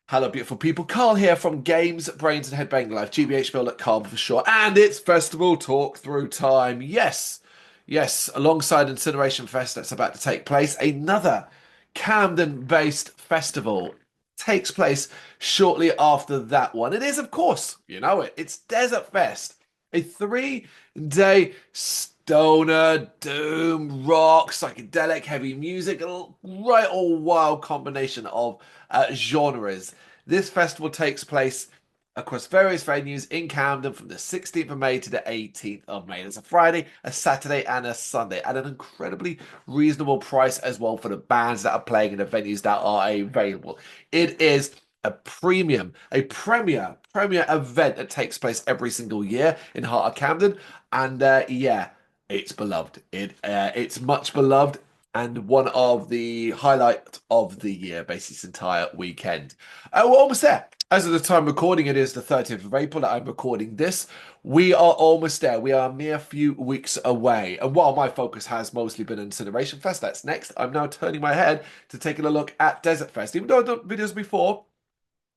Hello, beautiful people. Carl here from Games, Brains, and Headbang Life, gbhblofficial for short. And it's festival talk through time. Yes, alongside Incineration Fest that's about to take place, another Camden-based festival takes place shortly after that one. It is, of course, you know it. It's Desertfest, a three-day stoner, doom, rock, psychedelic, heavy music, a right old wild combination of genres. This festival takes place across various venues in Camden from the 16th of May to the 18th of May. It's a Friday, a Saturday, and a Sunday at an incredibly reasonable price as well for the bands that are playing in the venues that are available. It is a premier event that takes place every single year in Heart of Camden, and yeah, it's beloved. It's much beloved and one of the highlights of the year, basically this entire weekend. We're almost there. As of the time recording, it is the 30th of April that I'm recording this. We are almost there. We are a mere few weeks away. And while my focus has mostly been Incineration Fest, that's next, I'm now turning my head to taking a look at Desertfest. Even though I've done videos before,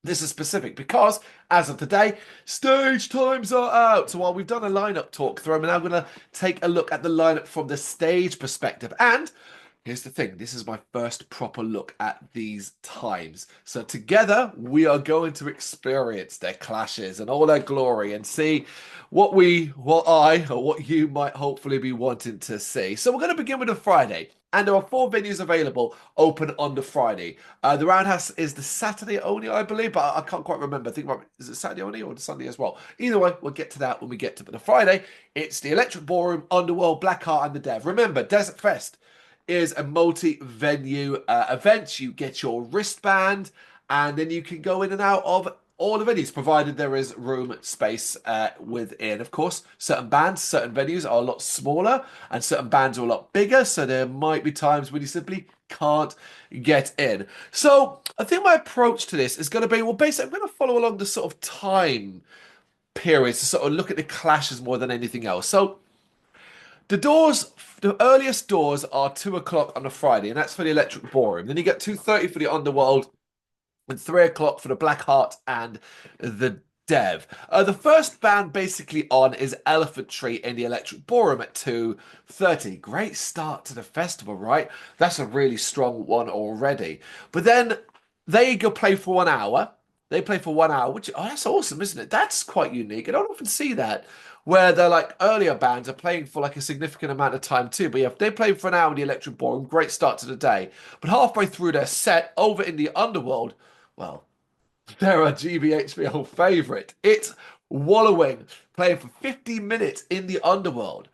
this is specific because, as of today, stage times are out. So while we've done a lineup talk through, I'm now going to take a look at the lineup from the stage perspective. And here's the thing, this is my first proper look at these times. So together, we are going to experience their clashes and all their glory and see what you might hopefully be wanting to see. So we're going to begin with a Friday. And there are four venues available open on the Friday. The Roundhouse is the Saturday only, I believe, but I can't quite remember. I think, is it Saturday only or the Sunday as well? Either way, we'll get to that when we get to the Friday. It's the Electric Ballroom, Underworld, Blackheart, and the Dev. Remember, Desertfest is a multi-venue event. You get your wristband, and then you can go in and out of all the venues, provided there is room space within. Of course, certain bands, certain venues are a lot smaller, and certain bands are a lot bigger, so there might be times when you simply can't get in. So I think my approach to this is going to be, well, basically, I'm going to follow along the sort of time periods to sort of look at the clashes more than anything else. So the earliest doors are 2 o'clock on a Friday, and that's for the Electric Ballroom. Then you get 2:30 for the Underworld, and 3 o'clock for the Blackheart and the Dev. The first band basically on is Elephant Tree in the Electric Ballroom at 2:30. Great start to the festival, right? That's a really strong one already. But then they go play for 1 hour. They play for 1 hour, which, oh, that's awesome, isn't it? That's quite unique. I don't often see that where they're like earlier bands are playing for like a significant amount of time too. But yeah, if they play for an hour in the Electric Ballroom, great start to the day. But halfway through their set, over in the Underworld, well, they're a GBHBL favourite. It's Wallowing, playing for 50 minutes in the Underworld.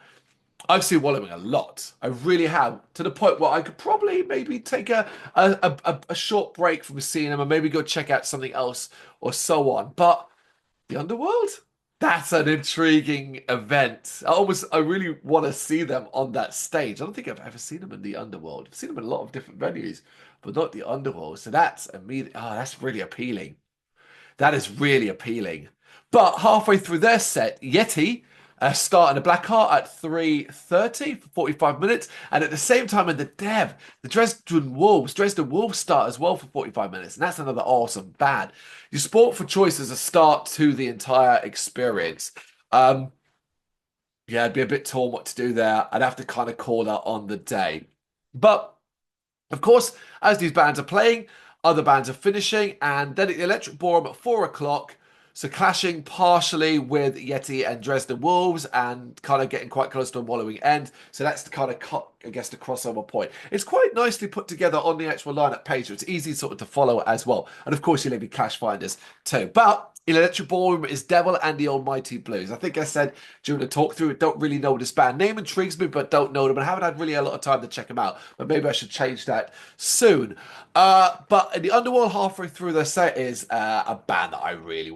I've seen Wallowing a lot. I really have, to the point where I could probably maybe take a short break from seeing them and maybe go check out something else or so on. But the Underworld? That's an intriguing event. I really want to see them on that stage. I don't think I've ever seen them in the Underworld. I've seen them in a lot of different venues, but not the Underworld. So that's immediate. Oh, that's really appealing. That is really appealing. But halfway through their set, Yeti start in the Blackheart at 3:30 for 45 minutes. And at the same time in the Dev, the Dresden Wolves start as well for 45 minutes. And that's another awesome band. Your sport for choice is a start to the entire experience. Yeah, I'd be a bit torn what to do there. I'd have to kind of call that on the day. But of course, as these bands are playing, other bands are finishing, and then at the Electric Ballroom at 4 o'clock, so clashing partially with Yeti and Dresden Wolves and kind of getting quite close to a wallowing end. So that's the kind of, I guess, the crossover point. It's quite nicely put together on the actual lineup page, so it's easy sort of to follow as well. And of course, you'll have your Clash Finders too. But Electric Ballroom is Devil and the Almighty Blues. I think I said during the talk through, don't really know this band. Name intrigues me, but don't know them. And I haven't had really a lot of time to check them out. But maybe I should change that soon. But in the Underworld, halfway through their set is a band that I really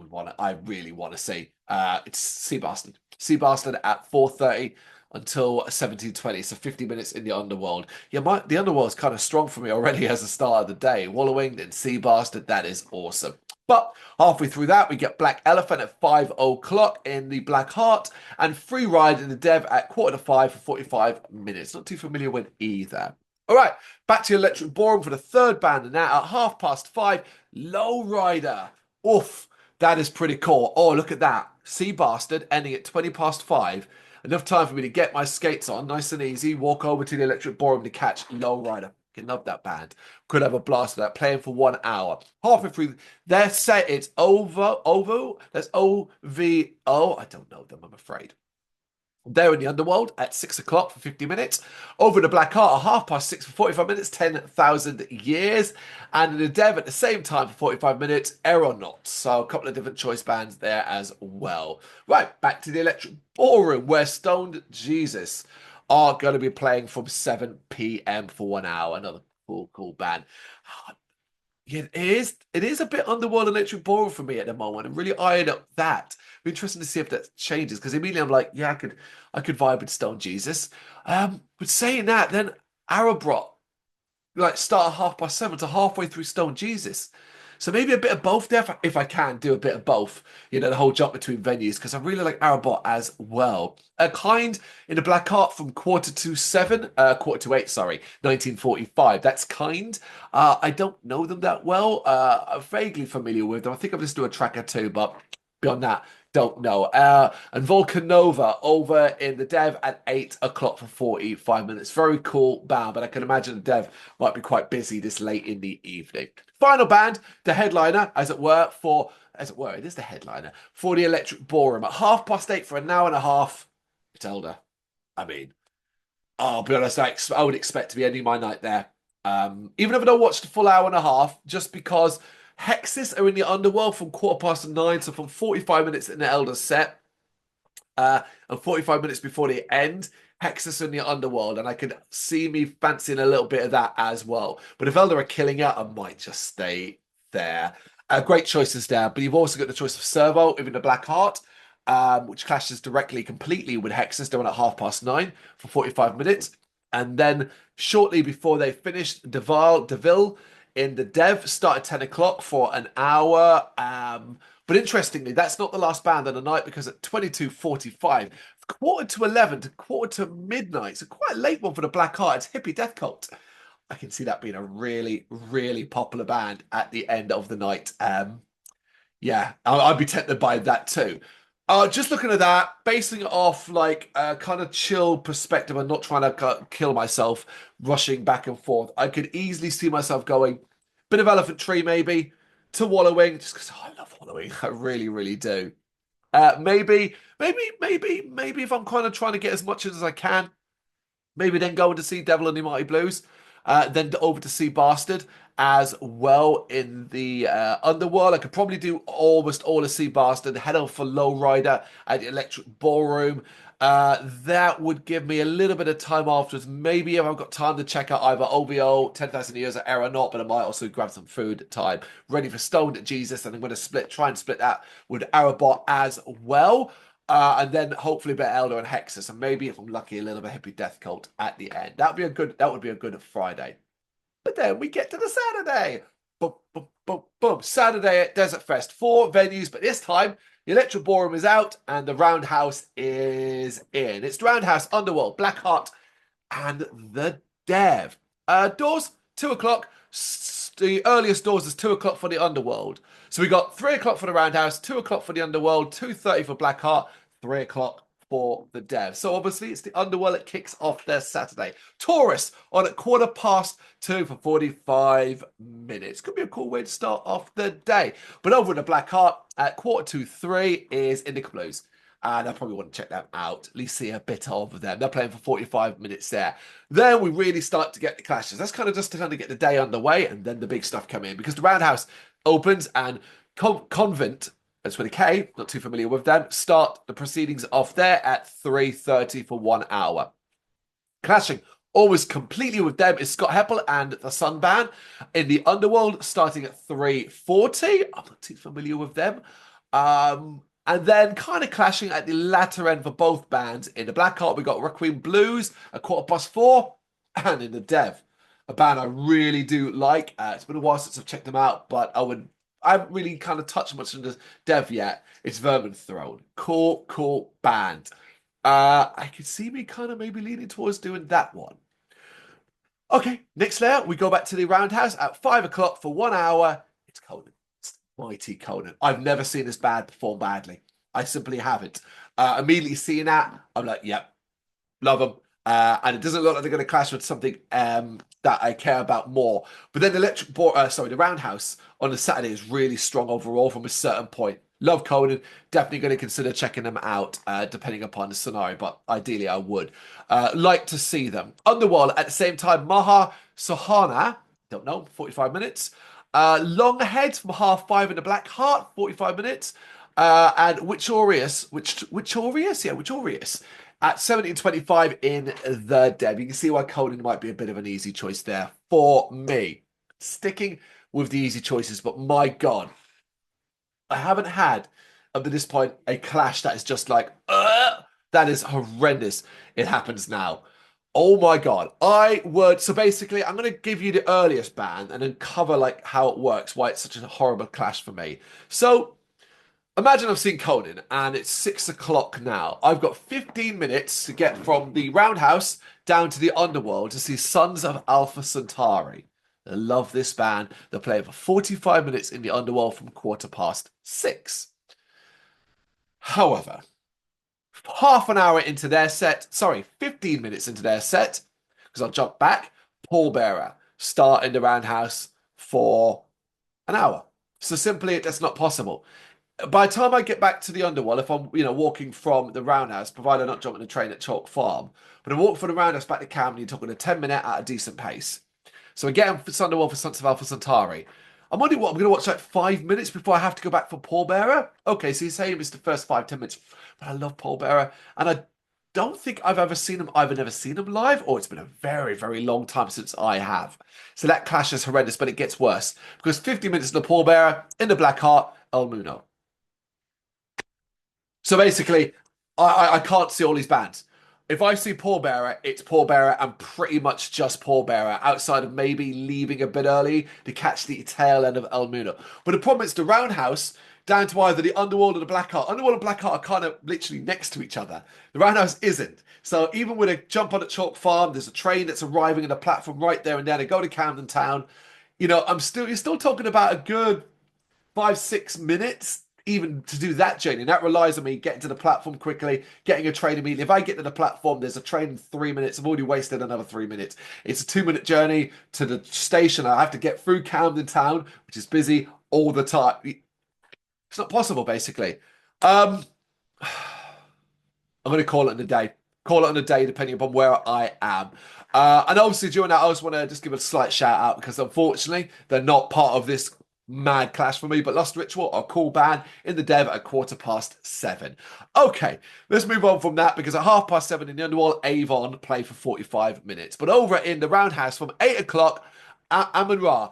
want to see. It's Sea Bastard. Sea Bastard at 4:30 until 17:20, so 50 minutes in the Underworld. Yeah, the Underworld's kind of strong for me already as a start of the day. Wallowing and Sea Bastard, that is awesome. But halfway through that, we get Black Elephant at 5 o'clock in the Black Heart and Free Ride in the Dev at 4:45 for 45 minutes. Not too familiar with either. All right, back to Electric Ballroom for the third band, and now at 5:30, Lowrider. Oof, that is pretty cool. Oh, look at that. Sea Bastard ending at 5:20. Enough time for me to get my skates on, nice and easy, walk over to the Electric Ballroom to catch Lowrider. Can love that band. Could have a blast of that, playing for 1 hour. Halfway through their set, it's that's OVO. I don't know them, I'm afraid. There in the Underworld at 6 o'clock for 50 minutes. Over in the Black Heart at 6:30 for 45 minutes, 10,000 years. And in the Dev at the same time for 45 minutes, Aeronauts. So a couple of different choice bands there as well. Right, back to the Electric Ballroom where Stoned Jesus are going to be playing from 7 p.m. for 1 hour. Another cool band. Yeah, it is. It is a bit underworld electric ballroom for me at the moment. I'm really eyeing up that. Be interesting to see if that changes because immediately I'm like, yeah, I could vibe with Stone Jesus. But saying that, then Arabrot like start at 7:30 to halfway through Stone Jesus. So maybe a bit of both there if I can do a bit of both. You know, the whole jump between venues because I really like Arabot as well. Kind in the Black Heart from 8, sorry, 1945. That's Kind. I don't know them that well. I'm vaguely familiar with them. I think I've listened to a track or two, but beyond that, don't know. And Volcanova over in the Dev at 8 o'clock for 45 minutes. Very cool band, but I can imagine the Dev might be quite busy this late in the evening. Final band, the headliner, it is the headliner for the Electric Ballroom at 8:30 for an hour and a half. Matilda. I mean, I'll be honest, I would expect to be ending my night there. Even if I don't watch the full hour and a half, just because Hexis are in the Underworld from 9:15, so from 45 minutes in the Elder set, and 45 minutes before the end, Hexus in the Underworld, and I could see me fancying a little bit of that as well. But if Elder are killing it, I might just stay there. Great choices there, but you've also got the choice of Servo, even the Black Heart, which clashes completely with Hexus, doing at 9:30 for 45 minutes. And then shortly before they finished, Deville in the Dev start at 10 o'clock for an hour. But interestingly, that's not the last band of the night because at 22:45, 11:15 to 11:45 to midnight, so quite a late one for the Black Heart. It's Hippie Death Cult. I can see that being a really, really popular band at the end of the night. Yeah, I'd be tempted by that too. Just looking at that, basing it off like a kind of chill perspective and not trying to kill myself, rushing back and forth, I could easily see myself going, bit of Elephant Tree maybe, to Wallowing, just because I love Wallowing. I really, really do. Maybe if I'm kind of trying to get as much as I can, maybe then going to see Devil and the Mighty Blues. Then over to see Bastard as well in the Underworld. I could probably do almost all of Sea Bastard, head on for Lowrider at the Electric Ballroom. That would give me a little bit of time afterwards. Maybe if I've got time to check out either OVO, 10,000 Years or Aeronaut, but I might also grab some food time. Ready for Stoned Jesus, and I'm going to try and split that with Arabot as well. And then hopefully a bit Elder and Hexus, and maybe if I'm lucky, a little bit Hippie Death Cult at the end. That would be a good Friday. But then we get to the Saturday. Boom, boom, boom, boom. Saturday at Desertfest. 4 venues, but this time the Electric Ballroom is out and the Roundhouse is in. It's the Roundhouse, Underworld, Black Heart, and the Dev. Doors 2 o'clock. The earliest doors is 2 o'clock for the Underworld. So we got 3 o'clock for the Roundhouse, 2 o'clock for the Underworld, 2:30 for Black Heart, 3 o'clock for the Dev. So obviously it's the Underworld that kicks off their Saturday. Taurus on at 2:15 for 45 minutes. Could be a cool way to start off the day. But over in the Black Heart at 3:45 is Indica Blues. And I probably want to check them out, at least see a bit of them. They're playing for 45 minutes there. Then we really start to get the clashes. That's kind of just to kind of get the day underway, and then the big stuff come in. Because the Roundhouse opens, and Convent, that's with a K, not too familiar with them, start the proceedings off there at 3:30 for 1 hour. Clashing almost completely with them is Scott Heppel and the Sun Band in the Underworld, starting at 3:40. I'm not too familiar with them. And then kind of clashing at the latter end for both bands. In the Black Heart, we got Requiem Blues at 4:15. And in the Dev, a band I really do like. It's been a while since I've checked them out, but I haven't really kind of touched much on the Dev yet. It's Vermin Throne. Cool band. I could see me kind of maybe leaning towards doing that one. Okay, next layer, we go back to the roundhouse at 5 o'clock for 1 hour. It's Conan. It's mighty Conan. I've never seen this band perform badly. I simply haven't. Immediately seeing that, I'm like, yep, love them. And it doesn't look like they're going to clash with something that I care about more. But then the the roundhouse on the Saturday is really strong overall from a certain point. Love Conan. Definitely going to consider checking them out, depending upon the scenario. But ideally, I would like to see them. Underworld at the same time. Maha Sohana, don't know, 45 minutes. Longhead from half 5 in the Black Heart, 45 minutes. And Witchorius at 17.25 in the Deb. You can see why Conan might be a bit of an easy choice there for me. Sticking with the easy choices, but my God, I haven't had up to this point a clash that is just like, that is horrendous. It happens now. Oh my God. So basically, I'm going to give you the earliest band and then cover like how it works, why it's such a horrible clash for me. So imagine I've seen Conan and it's 6 o'clock now. I've got 15 minutes to get from the Roundhouse down to the Underworld to see Sons of Alpha Centauri. I love this band. They're playing for 45 minutes in the Underworld from 6:15. However, half an hour into their set, sorry, 15 minutes into their set, because I'll jump back, Paul Bearer start in the Roundhouse for an hour. So simply, that's not possible. By the time I get back to the Underworld, if I'm, walking from the Roundhouse, provided I'm not jumping the train at Chalk Farm, but I walk from the Roundhouse back to Camden, you're talking a 10 minute at a decent pace. So again, for Underworld for Sons of Alpha Centauri. I'm wondering what I'm going to watch like 5 minutes before I have to go back for Paul Bearer. Okay, so you're saying it's the first 5, 10 minutes, but I love Paul Bearer, and I don't think I've ever seen him. I've never seen him live, or it's been a very, very long time since I have. So that clash is horrendous, but it gets worse because 50 minutes in the Paul Bearer in the Black Heart, El Muno. So basically, I can't see all these bands. If I see Paul Bearer, it's Paul Bearer and pretty much just Paul Bearer, outside of maybe leaving a bit early to catch the tail end of El Muno. But the problem is the Roundhouse down to either the Underworld or the Black Heart. Underworld and Black Heart are kind of literally next to each other. The Roundhouse isn't. So even with a jump on at Chalk Farm, there's a train that's arriving in a platform right there and then. I go to Camden Town. You're still talking about a good 5, 6 minutes even to do that journey. That relies on me getting to the platform quickly, getting a train immediately. If I get to the platform, there's a train in 3 minutes. I've already wasted another 3 minutes. It's a 2 minute journey to the station. I have to get through Camden Town, which is busy all the time. It's not possible, basically. Um, I'm going to call it in a day. Call it in a day, depending upon where I am. And obviously, during that, I just want to just give a slight shout out because unfortunately, they're not part of this mad clash for me. But Lost Ritual are a cool band in the Dev at 7:15. Okay, let's move on from that because at 7:30 in the Underworld, Avon play for 45 minutes. But over in the Roundhouse from 8 o'clock, Amon Ra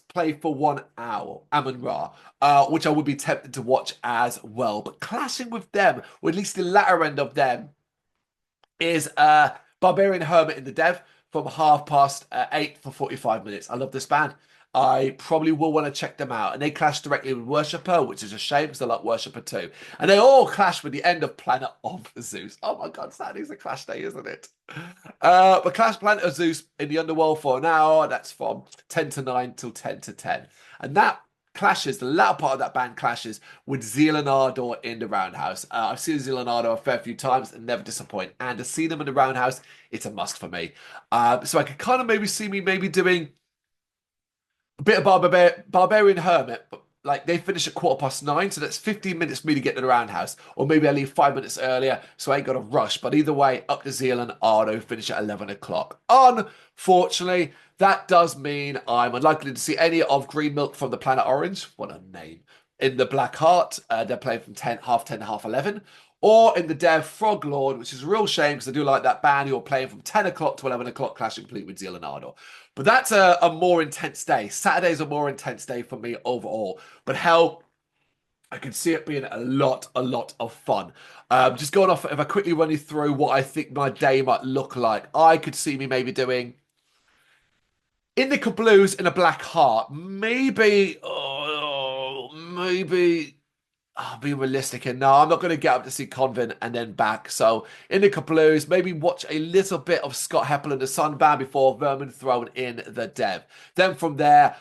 play for 1 hour. Amon Ra, which I would be tempted to watch as well. But clashing with them, or at least the latter end of them, is Barbarian Hermit in the Dev from 8:30 for 45 minutes. I love this band. I probably will want to check them out. And they clash directly with Worshipper, which is a shame because I like Worshipper too. And they all clash with the end of Planet of Zeus. Oh my God, Saturday's a clash day, isn't it? But clash Planet of Zeus in the Underworld for an hour. That's from 10 to 9 till 10 to 10. And that clashes, the latter part of that band clashes with Zeal Ardor in the Roundhouse. I've seen Zeal Ardor a fair few times and never disappoint. And to see them in the Roundhouse, it's a must for me. So I could kind of maybe see me maybe doing a bit of Barbarian Hermit, but like they finish at 9:15, so that's 15 minutes for me to get to the Roundhouse. Or maybe I leave 5 minutes earlier, so I ain't got to rush. But either way, up to Zeal and Ardo finish at 11 o'clock. Unfortunately, that does mean I'm unlikely to see any of Green Milk from the Planet Orange. What a name. In the Black Heart, they're playing from 10:30 to 11:30. Or in the Dev Frog Lord, which is a real shame because I do like that band who are playing from 10 o'clock to 11 o'clock, clashing complete with Zeal and Ardor. But that's a more intense day. Saturday's a more intense day for me overall. But hell, I can see it being a lot of fun. Just going off, if I quickly run you through what I think my day might look like, I could see me maybe doing Indica Blues in a Black Heart. Maybe, maybe. I'll be realistic and no, I'm not going to get up to see Convent and then back. So in the Caplous, maybe watch a little bit of Scott Heppel and the Sunband before Vermin thrown in the Dev. Then from there,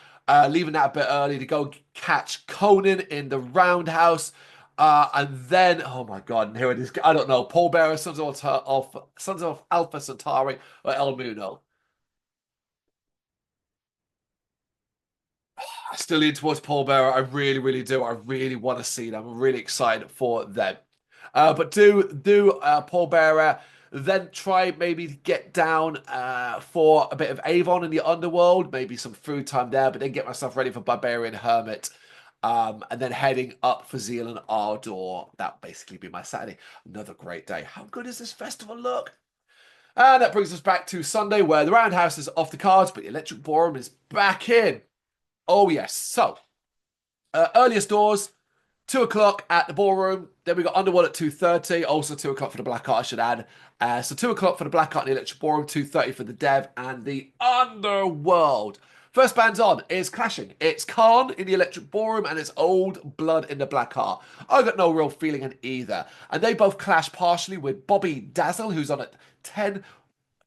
leaving that a bit early to go catch Conan in the Roundhouse. And then, oh my God, and here it is. I don't know, Paul Bearer, Sons of Alpha Centauri, or El Muno. I still lean towards Paul Bearer. I really, really do. I really want to see them. I'm really excited for them. But do Paul Bearer. Then try maybe to get down for a bit of Avon in the underworld, maybe some food time there, but then get myself ready for Barbarian Hermit. And then heading up for Zeal and Ardor. That'll basically be my Saturday. Another great day. How good does this festival look? And that brings us back to Sunday, where the Roundhouse is off the cards, but the Electric Ballroom is back in. Oh, yes. So, earliest doors, 2 o'clock at the ballroom. Then we got Underworld at 2:30. Also 2 o'clock for the Black Art, I should add. So 2 o'clock for the Black Art and the Electric Ballroom, 2:30 for the Dev and the Underworld. First band's on is clashing. It's Khan in the Electric Ballroom and it's Old Blood in the Black Art. I got no real feeling in either. And they both clash partially with Bobby Dazzle, who's on at 10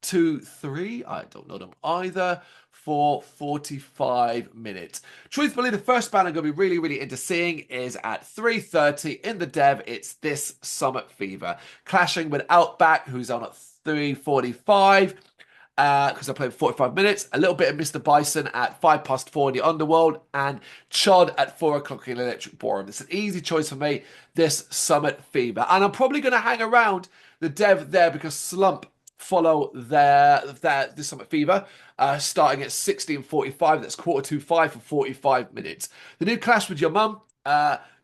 to 3. I don't know them either. For 45 minutes. Truthfully, the first band I'm going to be really, really into seeing is at 3:30 in the Dev. It's This Summit Fever. Clashing with Outback, who's on at 3:45. Because I played 45 minutes. A little bit of Mr. Bison at 4:05 in the Underworld. And Chod at 4 o'clock in the Electric Ballroom. It's an easy choice for me, This Summit Fever. And I'm probably going to hang around the Dev there because Slump follow their This Summit Fever, starting at 16:45. That's 4:45 for 45 minutes. The new Clash with Your Mum,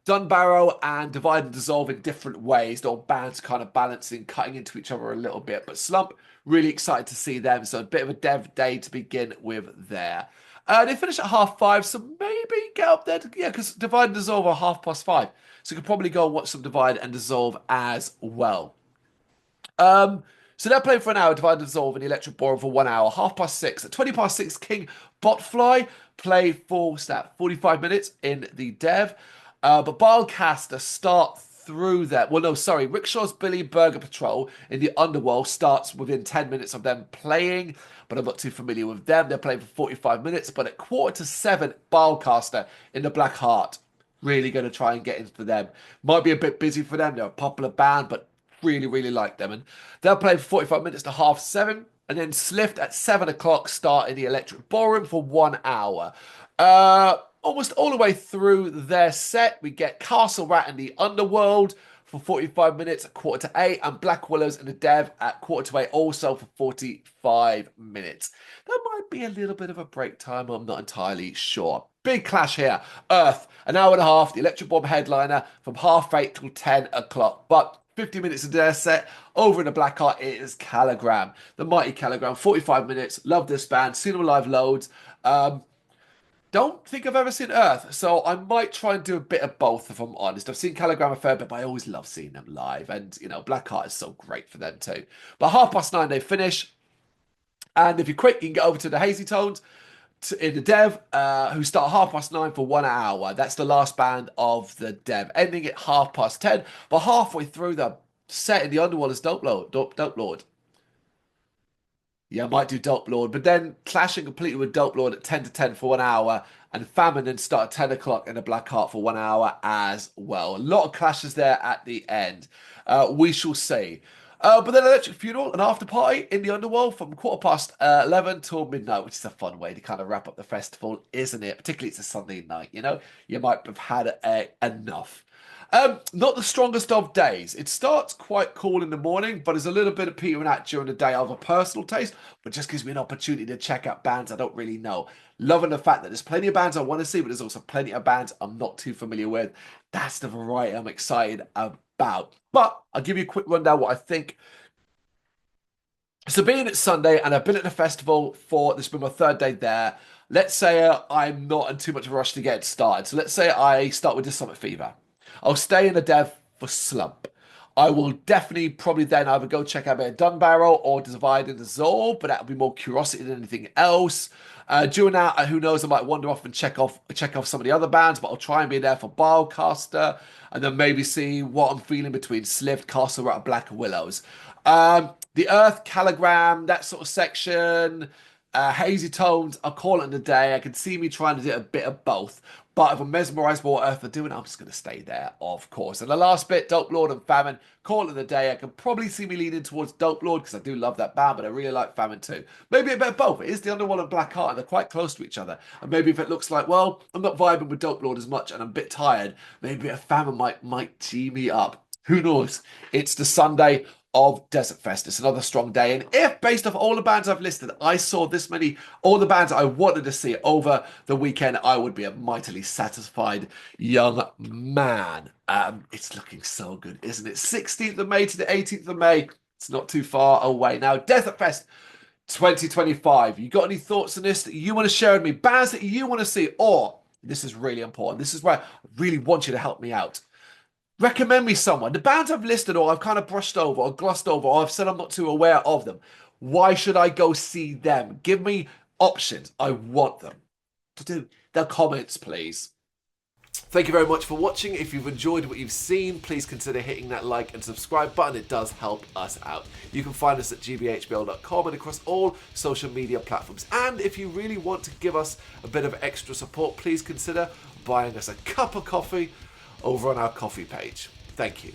Dunbarrow and Divide and Dissolve in different ways. The old bands kind of balancing, cutting into each other a little bit. But Slump, really excited to see them. So a bit of a Dev day to begin with there. They finish at 5:30, so maybe get up there. Yeah, because Divide and Dissolve are 5:30. So you could probably go and watch some Divide and Dissolve as well. So they're playing for an hour, Divide and Dissolve in the Electric Ballroom for 1 hour. 6:30. At 6:20, King Botfly play for 45 minutes in the Dev. But Bildcaster start through that. Well, no, sorry. Rickshaw's Billy Burger Patrol in the Underworld starts within 10 minutes of them playing, but I'm not too familiar with them. They're playing for 45 minutes, but at 7:15, Bildcaster in the Black Heart. Really going to try and get into them. Might be a bit busy for them. They're a popular band, but really, really like them. And they'll play for 45 minutes to 7:30. And then Slift at 7 o'clock start in the Electric Ballroom for 1 hour. Almost all the way through their set, we get Castle Rat in the Underworld for 45 minutes at 7:45. And Black Willows in the Dev at 7:45 also for 45 minutes. That might be a little bit of a break time. I'm not entirely sure. Big clash here. Earth, an hour and a half. The Electric Bomb headliner from 8:30 till 10 o'clock. But 50 minutes into their set. Over in the Black Art, it is Caligram. The Mighty Caligram. 45 minutes. Love this band. Seen them live loads. Don't think I've ever seen Earth, so I might try and do a bit of both if I'm honest. I've seen Caligram a fair bit, but I always love seeing them live. And, Black Art is so great for them too. But 9:30 they finish. And if you're quick, you can get over to the Hazy Tones in the Dev, who start 9:30 for 1 hour. That's the last band of the Dev, ending at 10:30. But halfway through the set in the Underworld is Dope Lord. Dope Lord. Yeah, I might do Dope Lord, but then clashing completely with Dope Lord at 10 to 10 for 1 hour, and Famine then start at 10 o'clock in the Black Heart for 1 hour as well. A lot of clashes there at the end. We shall see. But then Electric Funeral, an after party in the Underworld from 11:15 till midnight, which is a fun way to kind of wrap up the festival, isn't it? Particularly it's a Sunday night, you might have had enough. Not the strongest of days. It starts quite cool in the morning, but there's a little bit of petering out during the day of a personal taste, but just gives me an opportunity to check out bands I don't really know. Loving the fact that there's plenty of bands I want to see, but there's also plenty of bands I'm not too familiar with. That's the variety I'm excited about. But I'll give you a quick rundown what I think. So being it's Sunday and I've been at the festival for this has been my third day there. Let's say I'm not in too much of a rush to get started. So let's say I start with the Summit Fever. I'll stay in the Dev for Slump. I will definitely probably then either go check out a bit of Dunbarrow or Divide and Dissolve, but that would be more curiosity than anything else. During that, who knows, I might wander off and check off some of the other bands, but I'll try and be there for Bilecaster, and then maybe see what I'm feeling between Slift, Castle Rat, Black Willows. The Earth, Caligram, that sort of section. Hazy Tones, I'll call it in the day. I can see me trying to do a bit of both. But if I'm mesmerised by what Earth are doing, I'm just going to stay there, of course. And the last bit, Dope Lord and Famine, call it in the day. I can probably see me leaning towards Dope Lord because I do love that band, but I really like Famine too. Maybe a bit of both. It is the Underworld and Black Heart, and they're quite close to each other. And maybe if it looks like, well, I'm not vibing with Dope Lord as much and I'm a bit tired, maybe a Famine might tee me up. Who knows? It's the Sunday of Desertfest. It's another strong day. And if, based off all the bands I've listed, I saw this many, all the bands I wanted to see over the weekend, I would be a mightily satisfied young man. It's looking so good, isn't it? 16th of May to the 18th of May. It's not too far away. Now, Desertfest 2025. You got any thoughts on this that you want to share with me? Bands that you want to see? Or, this is really important. This is where I really want you to help me out. Recommend me someone. The bands I've listed or I've kind of brushed over or glossed over or I've said I'm not too aware of them. Why should I go see them? Give me options. I want them to do. The comments, please. Thank you very much for watching. If you've enjoyed what you've seen, please consider hitting that like and subscribe button. It does help us out. You can find us at gbhbl.com and across all social media platforms. And if you really want to give us a bit of extra support, please consider buying us a cup of coffee over on our coffee page. Thank you.